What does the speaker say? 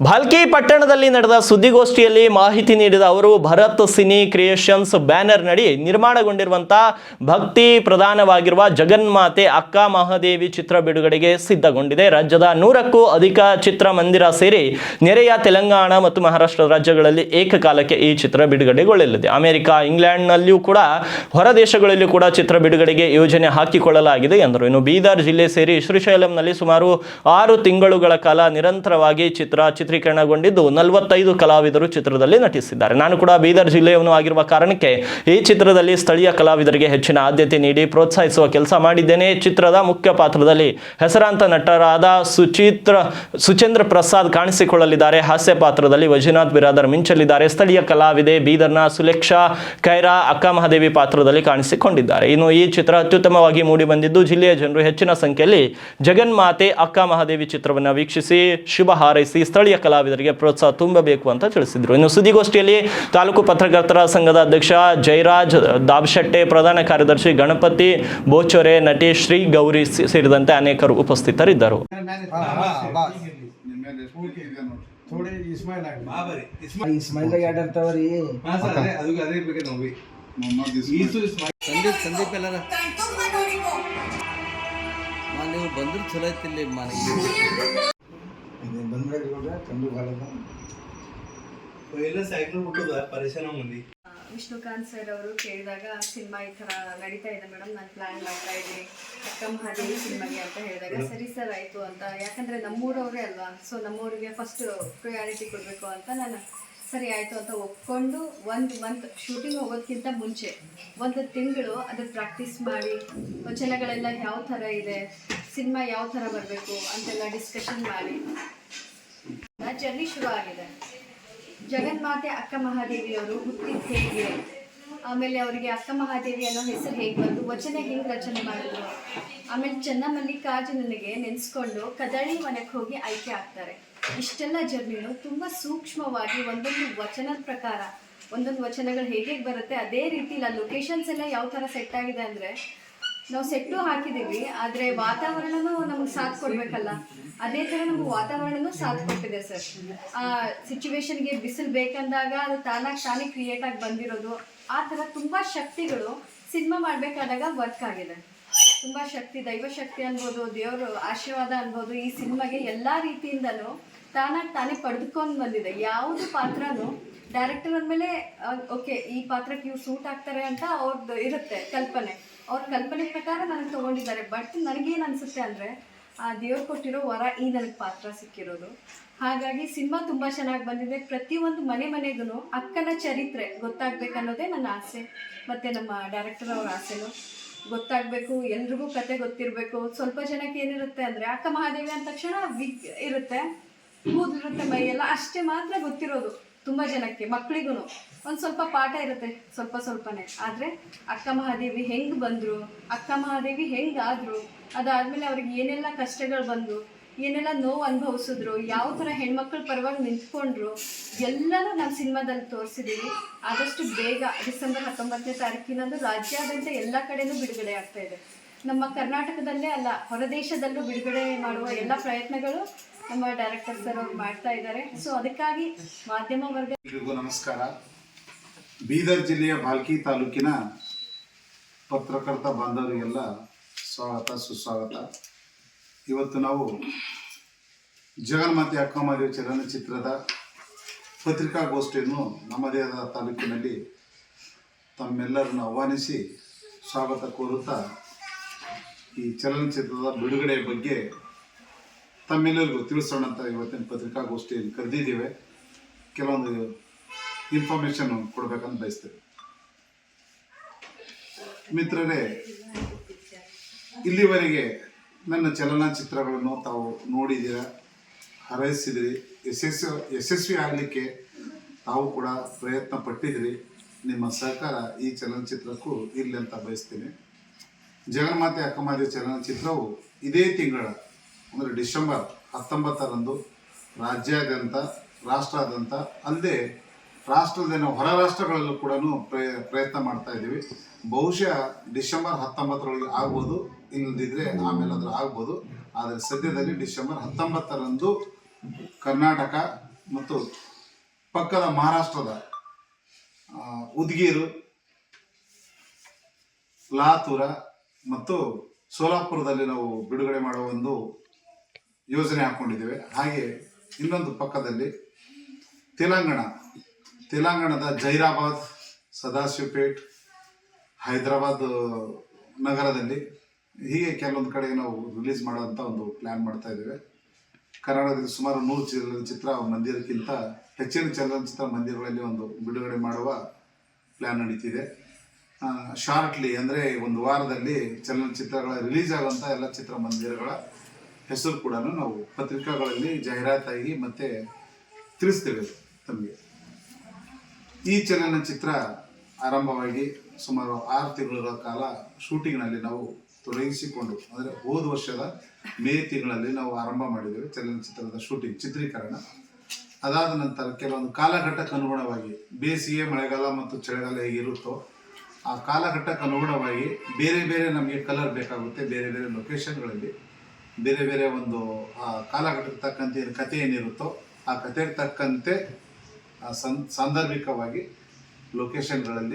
ಭಾಲ್ಕಿ ಪಟ್ಟಣದಲ್ಲಿ ನಡೆದ ಸುದ್ದಿಗೋಷ್ಠಿಯಲ್ಲಿ ಮಾಹಿತಿ ನೀಡಿದ ಅವರು ಭರತ್ ಸಿನಿ ಕ್ರಿಯೇಷನ್ಸ್ ಬ್ಯಾನರ್ ನಡಿ ನಿರ್ಮಾಣಗೊಂಡಿರುವಂತಹ ಭಕ್ತಿ ಪ್ರಧಾನವಾಗಿರುವ ಜಗನ್ಮಾತೆ ಅಕ್ಕ ಮಹಾದೇವಿ ಚಿತ್ರ ಬಿಡುಗಡೆಗೆ ಸಿದ್ಧಗೊಂಡಿದೆ. ರಾಜ್ಯದ 100ಕ್ಕೂ ಅಧಿಕ ಚಿತ್ರಮಂದಿರ ಸೇರಿ ನೆರೆಯ ತೆಲಂಗಾಣ ಮತ್ತು ಮಹಾರಾಷ್ಟ್ರ ರಾಜ್ಯಗಳಲ್ಲಿ ಏಕಕಾಲಕ್ಕೆ ಈ ಚಿತ್ರ ಬಿಡುಗಡೆಗೊಳ್ಳಲಿದೆ. ಅಮೆರಿಕ, ಇಂಗ್ಲೆಂಡ್ನಲ್ಲಿಯೂ ಕೂಡ ಹೊರ ದೇಶಗಳಲ್ಲಿಯೂ ಕೂಡ ಚಿತ್ರ ಬಿಡುಗಡೆಗೆ ಯೋಜನೆ ಹಾಕಿಕೊಳ್ಳಲಾಗಿದೆ ಎಂದರು. ಇನ್ನು ಬೀದರ್ ಜಿಲ್ಲೆ ಸೇರಿ ಶ್ರೀಶೈಲಂನಲ್ಲಿ ಸುಮಾರು 6 ತಿಂಗಳುಗಳ ಕಾಲ ನಿರಂತರವಾಗಿ ಚಿತ್ರೀಕರಣಗೊಂಡಿದ್ದು 45 ಕಲಾವಿದರು ಚಿತ್ರದಲ್ಲಿ ನಟಿಸಿದ್ದಾರೆ. ನಾನು ಕೂಡ ಬೀದರ್ ಜಿಲ್ಲೆಯವನು ಆಗಿರುವ ಕಾರಣಕ್ಕೆ ಈ ಚಿತ್ರದಲ್ಲಿ ಸ್ಥಳೀಯ ಕಲಾವಿದರಿಗೆ ಹೆಚ್ಚಿನ ಆದ್ಯತೆ ನೀಡಿ ಪ್ರೋತ್ಸಾಹಿಸುವ ಕೆಲಸ ಮಾಡಿದ್ದೇನೆ. ಚಿತ್ರದ ಮುಖ್ಯ ಪಾತ್ರದಲ್ಲಿ ಹೆಸರಾಂತ ನಟರಾದ ಸುಚೇಂದ್ರ ಪ್ರಸಾದ್ ಕಾಣಿಸಿಕೊಳ್ಳಲಿದ್ದಾರೆ. ಹಾಸ್ಯ ಪಾತ್ರದಲ್ಲಿ ವೈಜನಾಥ್ ಬಿರಾದರ್ ಮಿಂಚಲಿದ್ದಾರೆ. ಸ್ಥಳೀಯ ಕಲಾವಿದೆ ಬೀದರ್ನ ಸುಲೇಕ್ಷಾ ಖೈರಾ ಅಕ್ಕ ಮಹಾದೇವಿ ಪಾತ್ರದಲ್ಲಿ ಕಾಣಿಸಿಕೊಂಡಿದ್ದಾರೆ. ಇನ್ನು ಈ ಚಿತ್ರ ಅತ್ಯುತ್ತಮವಾಗಿ ಮೂಡಿ ಬಂದಿದ್ದು ಜಿಲ್ಲೆಯ ಜನರು ಹೆಚ್ಚಿನ ಸಂಖ್ಯೆಯಲ್ಲಿ ಜಗನ್ಮಾತೆ ಅಕ್ಕ ಮಹಾದೇವಿ ಚಿತ್ರವನ್ನು ವೀಕ್ಷಿಸಿ ಶುಭ ಹಾರೈಸಿ ಸ್ಥಳೀಯ ಕಲಾವಿದರಿಗೆ ಪ್ರೋತ್ಸಾಹ ತುಂಬಬೇಕು ಅಂತ ತಿಳಿಸಿದರು. ಇನ್ನು ಸುದ್ದಿಗೋಷ್ಠಿಯಲ್ಲಿ ತಾಲೂಕು ಪತ್ರಕರ್ತರ ಸಂಘದ ಅಧ್ಯಕ್ಷ ಜಯರಾಜ್ ದಾಬಶೆಟ್ಟೆ, ಪ್ರಧಾನ ಕಾರ್ಯದರ್ಶಿ ಗಣಪತಿ ಬೋಚೊರೆ, ನಟಿ ಶ್ರೀ ಗೌರಿ ಸೇರಿದಂತೆ ಅನೇಕರು ಉಪಸ್ಥಿತರಿದ್ದರು. ನೀವು ಬಂದ್ರೆ ಚಲೋ ಐತಿಲ್ಲ ವಿಷ್ಣುಕಾಂತ್ ಸರ್ ಅವರು ಕೇಳಿದಾಗ ಸಿನಿಮಾ ಈ ಥರ ನಡೀತಾ ಇದೆ ಮೇಡಮ್, ನಾನು ಪ್ಲ್ಯಾನ್ ಮಾಡ್ತಾ ಇದ್ದೀನಿ ಅಕ್ಕ ಮಹಾದೇವಿ ಸಿನಿಮಾಗೆ ಅಂತ ಹೇಳಿದಾಗ ಸರಿ ಸರ್ ಆಯಿತು ಅಂತ. ಯಾಕಂದರೆ ನಮ್ಮೂರವರೇ ಅಲ್ವಾ, ಸೊ ನಮ್ಮೂರಿಗೆ ಫಸ್ಟ್ ಪ್ರಿಯಾರಿಟಿ ಕೊಡಬೇಕು ಅಂತ ನಾನು ಸರಿ ಆಯಿತು ಅಂತ ಒಪ್ಕೊಂಡು 1 ಮಂತ್ ಶೂಟಿಂಗ್ ಹೋಗೋದಕ್ಕಿಂತ ಮುಂಚೆ 1 ತಿಂಗಳು ಅದ್ರ ಪ್ರಾಕ್ಟೀಸ್ ಮಾಡಿ ವಚನಗಳೆಲ್ಲ ಯಾವ ಥರ ಇದೆ, ಸಿನಿಮಾ ಯಾವ ಥರ ಬರಬೇಕು ಅಂತೆಲ್ಲ ಡಿಸ್ಕಷನ್ ಮಾಡಿ ಜರ್ನಿ ಶುರು ಆಗಿದೆ. ಜಗನ್ಮಾತೆ ಅಕ್ಕ ಮಹಾದೇವಿಯವರು ಹುಟ್ಟಿದ ಹೇಗೆ, ಆಮೇಲೆ ಅವರಿಗೆ ಅಕ್ಕ ಮಹಾದೇವಿ ಅನ್ನೋ ಹೆಸರು ಹೇಗೆ ಬಂತು, ವಚನ ಹೇಗೆ ರಚನೆ ಮಾಡಿದ್ರು, ಆಮೇಲೆ ಚೆನ್ನಮಲ್ಲಿಕಾರ್ಜುನನಿಗೆ ನೆನೆಸ್ಕೊಂಡು ಕದಳಿ ವನಕ್ಕೆ ಹೋಗಿ ಆಯ್ಕೆ ಆಗ್ತಾರೆ. ಇಷ್ಟೆಲ್ಲ ಜರ್ನಿನು ತುಂಬ ಸೂಕ್ಷ್ಮವಾಗಿ ಒಂದೊಂದು ವಚನದ ಪ್ರಕಾರ ಒಂದೊಂದು ವಚನಗಳು ಹೇಗೆ ಬರುತ್ತೆ ಅದೇ ರೀತಿ ಇಲ್ಲ. ಲೊಕೇಶನ್ಸ್ ಎಲ್ಲ ಯಾವ ಥರ ಸೆಟ್ ಆಗಿದೆ ಅಂದರೆ ನಾವು ಸೆಟ್ಟು ಹಾಕಿದ್ದೀವಿ, ಆದರೆ ವಾತಾವರಣನೂ ನಮಗೆ ಸಾಥ್ ಕೊಡಬೇಕಲ್ಲ, ಅದೇ ಥರ ನಮಗೆ ವಾತಾವರಣನೂ ಸಾಥ್ ಕೊಟ್ಟಿದೆ ಸರ್. ಆ ಸಿಚುವೇಶನ್ಗೆ ಬಿಸಿಲು ಬೇಕಂದಾಗ ಅದು ತಾನೇ ಕ್ರಿಯೇಟ್ ಆಗಿ ಬಂದಿರೋದು, ಆ ಥರ ತುಂಬ ಶಕ್ತಿಗಳು ಸಿನಿಮಾ ಮಾಡಬೇಕಾದಾಗ ವರ್ಕ್ ಆಗಿದೆ. ತುಂಬ ಶಕ್ತಿ, ದೈವಶಕ್ತಿ ಅನ್ಬೋದು, ದೇವರು ಆಶೀರ್ವಾದ ಅನ್ಬೋದು, ಈ ಸಿನಿಮಾಗೆ ಎಲ್ಲ ರೀತಿಯಿಂದಲೂ ತಾನೇ ಪಡೆದುಕೊಂಡು ಬಂದಿದೆ. ಯಾವುದು ಪಾತ್ರನೂ ಡೈರೆಕ್ಟರ್ ಅಂದಮೇಲೆ ಓಕೆ ಈ ಪಾತ್ರಕ್ಕೆ ಇವ್ರು ಸೂಟ್ ಆಗ್ತಾರೆ ಅಂತ ಅವ್ರದ್ದು ಇರುತ್ತೆ ಕಲ್ಪನೆ, ಅವ್ರ ಕಲ್ಪನೆ ಪ್ರಕಾರ ನನಗೆ ತೊಗೊಂಡಿದ್ದಾರೆ. ಬಟ್ ನನಗೇನು ಅನಿಸುತ್ತೆ ಅಂದರೆ ಆ ದೇವ್ರು ಕೊಟ್ಟಿರೋ ವರ ಈ ನನಗೆ ಪಾತ್ರ ಸಿಕ್ಕಿರೋದು. ಹಾಗಾಗಿ ಸಿನಿಮಾ ತುಂಬ ಚೆನ್ನಾಗಿ ಬಂದಿದೆ. ಪ್ರತಿಯೊಂದು ಮನೆಗೂ ಅಕ್ಕನ ಚರಿತ್ರೆ ಗೊತ್ತಾಗಬೇಕನ್ನೋದೇ ನನ್ನ ಆಸೆ, ಮತ್ತು ನಮ್ಮ ಡೈರೆಕ್ಟರ್ ಅವ್ರ ಆಸೆನೂ ಗೊತ್ತಾಗಬೇಕು, ಎಲ್ರಿಗೂ ಕತೆ ಗೊತ್ತಿರಬೇಕು. ಸ್ವಲ್ಪ ಜನಕ್ಕೆ ಏನಿರುತ್ತೆ ಅಂದರೆ ಅಕ್ಕ ಮಹಾದೇವಿ ಅಂದ ತಕ್ಷಣ ವಿಗ್ ಇರುತ್ತೆ, ಕೂದಲಿರುತ್ತೆ, ಮೈಯೆಲ್ಲ ಅಷ್ಟೇ ಮಾತ್ರ ಗೊತ್ತಿರೋದು. ತುಂಬ ಜನಕ್ಕೆ ಮಕ್ಕಳಿಗೂ ಒಂದು ಸ್ವಲ್ಪ ಪಾಠ ಇರುತ್ತೆ ಸ್ವಲ್ಪನೇ. ಆದರೆ ಅಕ್ಕ ಮಹಾದೇವಿ ಹೆಂಗೆ ಬಂದರು, ಅಕ್ಕ ಮಹಾದೇವಿ ಹೆಂಗಾದರು, ಅದಾದಮೇಲೆ ಅವ್ರಿಗೆ ಏನೆಲ್ಲ ಕಷ್ಟಗಳು ಬಂದು ಏನೆಲ್ಲ ನೋವು ಅನುಭವಿಸಿದ್ರು, ಯಾವ ಥರ ಹೆಣ್ಮಕ್ಳ ಪರವಾಗಿ ನಿಂತ್ಕೊಂಡ್ರು, ಎಲ್ಲನೂ ನಾವು ಸಿನಿಮಾದಲ್ಲಿ ತೋರಿಸಿದ್ದೀವಿ. ಆದಷ್ಟು ಬೇಗ ಡಿಸೆಂಬರ್ 19ನೇ ತಾರೀಕಿನಂದು ರಾಜ್ಯಾದ್ಯಂತ ಎಲ್ಲ ಕಡೆನೂ ಬಿಡುಗಡೆ ಆಗ್ತಾ ಇದೆ. ನಮ್ಮ ಕರ್ನಾಟಕದಲ್ಲೇ ಅಲ್ಲ, ಹೊರದೇಶದಲ್ಲೂ ಬಿಡುಗಡೆ ಮಾಡುವ ಎಲ್ಲ ಪ್ರಯತ್ನಗಳು ನಮ್ಮ ಡೈರೆಕ್ಟರ್ ಸರ್ ಅವರು ಮಾಡ್ತಾ ಇದ್ದಾರೆ. ಸೊ ಅದಕ್ಕಾಗಿ ಮಾಧ್ಯಮ ವರ್ಗ ಎಲ್ರಿಗೂ ನಮಸ್ಕಾರ. ಬೀದರ್ ಜಿಲ್ಲೆಯ ಭಾಲ್ಕಿ ತಾಲೂಕಿನ ಪತ್ರಕರ್ತ ಬಾಂಧವರಿಗೆಲ್ಲ ಸ್ವಾಗತ ಸುಸ್ವಾಗತ. ಇವತ್ತು ನಾವು ಜಗನ್ಮಾತೆ ಅಕ್ಕ ಮಹಾದೇವಿ ಚಲನಚಿತ್ರದ ಪತ್ರಿಕಾಗೋಷ್ಠಿಯನ್ನು ನಮ್ಮದೇ ಆದ ತಾಲೂಕಿನಲ್ಲಿ ತಮ್ಮೆಲ್ಲರನ್ನು ಆಹ್ವಾನಿಸಿ ಸ್ವಾಗತ ಕೋರುತ್ತಾ ಈ ಚಲನಚಿತ್ರದ ಬಿಡುಗಡೆಯ ಬಗ್ಗೆ ತಮ್ಮೆಲ್ಲರಿಗೂ ತಿಳಿಸೋಣ ಅಂತ ಇವತ್ತಿನ ಪತ್ರಿಕಾಗೋಷ್ಠಿಯನ್ನು ಕರೆದಿದ್ದೇವೆ. ಕೆಲವೊಂದು ಇನ್ಫಾರ್ಮೇಷನ್ ಕೊಡಬೇಕಂತ ಬಯಸ್ತೇವೆ. ಮಿತ್ರರೇ, ಇಲ್ಲಿವರೆಗೆ ನನ್ನ ಚಲನಚಿತ್ರಗಳನ್ನು ತಾವು ನೋಡಿದ್ದೀರ, ಹಾರೈಸಿದಿರಿ, ಯಶಸ್ವಿ ಆಗಲಿಕ್ಕೆ ತಾವು ಕೂಡ ಪ್ರಯತ್ನ ಪಟ್ಟಿದ್ದೀರಿ. ನಿಮ್ಮ ಸಹಕಾರ ಈ ಚಲನಚಿತ್ರಕ್ಕೂ ಇರಲಿ ಅಂತ ಬಯಸ್ತೀನಿ. ಜಗನ್ಮಾತೆ ಅಕ್ಕ ಮಹಾದೇವಿ ಚಲನಚಿತ್ರವು ಇದೇ ತಿಂಗಳ ಅಂದರೆ ಡಿಸೆಂಬರ್ 19ರಂದು ರಾಜ್ಯಾದ್ಯಂತ, ರಾಷ್ಟ್ರಾದ್ಯಂತ ಅಲ್ಲದೆ ರಾಷ್ಟ್ರದ ಹೊರ ರಾಷ್ಟ್ರಗಳಲ್ಲೂ ಕೂಡ ಪ್ರಯತ್ನ ಮಾಡ್ತಾ ಇದ್ದೀವಿ. ಬಹುಶಃ ಡಿಸೆಂಬರ್ 19ರೊಳಗೆ ಆಗ್ಬೋದು, ಇಲ್ಲದಿದ್ದರೆ ಆಮೇಲೆ ಅದ್ರ ಆಗ್ಬೋದು. ಆದರೆ ಸದ್ಯದಲ್ಲಿ ಡಿಸೆಂಬರ್ 19ರಂದು ಕರ್ನಾಟಕ, ಮತ್ತು ಪಕ್ಕದ ಮಹಾರಾಷ್ಟ್ರದ ಉದ್ಗೀರು, ಲಾತೂರ ಮತ್ತು ಸೋಲಾಪುರದಲ್ಲಿ ನಾವು ಬಿಡುಗಡೆ ಮಾಡುವ ಒಂದು ಯೋಜನೆ ಹಾಕ್ಕೊಂಡಿದ್ದೇವೆ. ಹಾಗೆ ಇನ್ನೊಂದು ಪಕ್ಕದಲ್ಲಿ ತೆಲಂಗಾಣದ ಜೈರಾಬಾದ್, ಸದಾಶಿವಪೇಟ್, ಹೈದರಾಬಾದ್ ನಗರದಲ್ಲಿ ಹೀಗೆ ಕೆಲವೊಂದು ಕಡೆ ನಾವು ರಿಲೀಸ್ ಮಾಡುವಂಥ ಒಂದು ಪ್ಲ್ಯಾನ್ ಮಾಡ್ತಾ ಇದ್ದೇವೆ. ಕರ್ನಾಟಕದಲ್ಲಿ ಸುಮಾರು 100 ಚಲನಚಿತ್ರ ಮಂದಿರಕ್ಕಿಂತ ಹೆಚ್ಚಿನ ಚಲನಚಿತ್ರ ಮಂದಿರಗಳಲ್ಲಿ ಒಂದು ಬಿಡುಗಡೆ ಮಾಡುವ ಪ್ಲ್ಯಾನ್ ನಡೀತಿದೆ. ಶಾರ್ಟ್ಲಿ ಅಂದರೆ ಒಂದು ವಾರದಲ್ಲಿ ಚಲನಚಿತ್ರಗಳ ರಿಲೀಸ್ ಆಗುವಂಥ ಎಲ್ಲ ಚಿತ್ರಮಂದಿರಗಳ ಹೆಸರು ಕೂಡ ನಾವು ಪತ್ರಿಕಾಗಳಲ್ಲಿ ಜಾಹೀರಾತಾಗಿ ಮತ್ತೆ ತಿಳಿಸ್ತೇವೆ ತಮಗೆ. ಈ ಚಲನಚಿತ್ರ ಆರಂಭವಾಗಿ ಸುಮಾರು 6 ತಿಂಗಳ ಕಾಲ ಶೂಟಿಂಗ್ನಲ್ಲಿ ನಾವು ತೊಡಗಿಸಿಕೊಂಡು, ಅಂದರೆ ಹೋದ ವರ್ಷದ ಮೇ ತಿಂಗಳಲ್ಲಿ ನಾವು ಆರಂಭ ಮಾಡಿದ್ದೇವೆ ಚಲನಚಿತ್ರದ ಚಿತ್ರೀಕರಣ. ಅದಾದ ನಂತರ ಕೆಲವೊಂದು ಕಾಲಘಟ್ಟಕ್ಕೆ ಅನುಗುಣವಾಗಿ ಬೇಸಿಗೆ, ಮಳೆಗಾಲ ಮತ್ತು ಚಳಿಗಾಲ ಹೇಗಿರುತ್ತೋ ಆ ಕಾಲಘಟ್ಟಕ್ಕೆ ಅನುಗುಣವಾಗಿ ಬೇರೆ ಬೇರೆ ನಮಗೆ ಕಲರ್ ಬೇಕಾಗುತ್ತೆ. ಬೇರೆ ಬೇರೆ ಲೊಕೇಶನ್ಗಳಲ್ಲಿ ಬೇರೆ ಬೇರೆ ಒಂದು ಆ ಕಾಲಘಟ್ಟಕ್ಕೆ ತಕ್ಕಂತೆ ಕಥೆ ಏನಿರುತ್ತೋ ಆ ಕಥೆಗೆ ತಕ್ಕಂತೆ ಸಾಂದರ್ಭಿಕವಾಗಿ ಲೊಕೇಶನ್ಗಳಲ್ಲಿ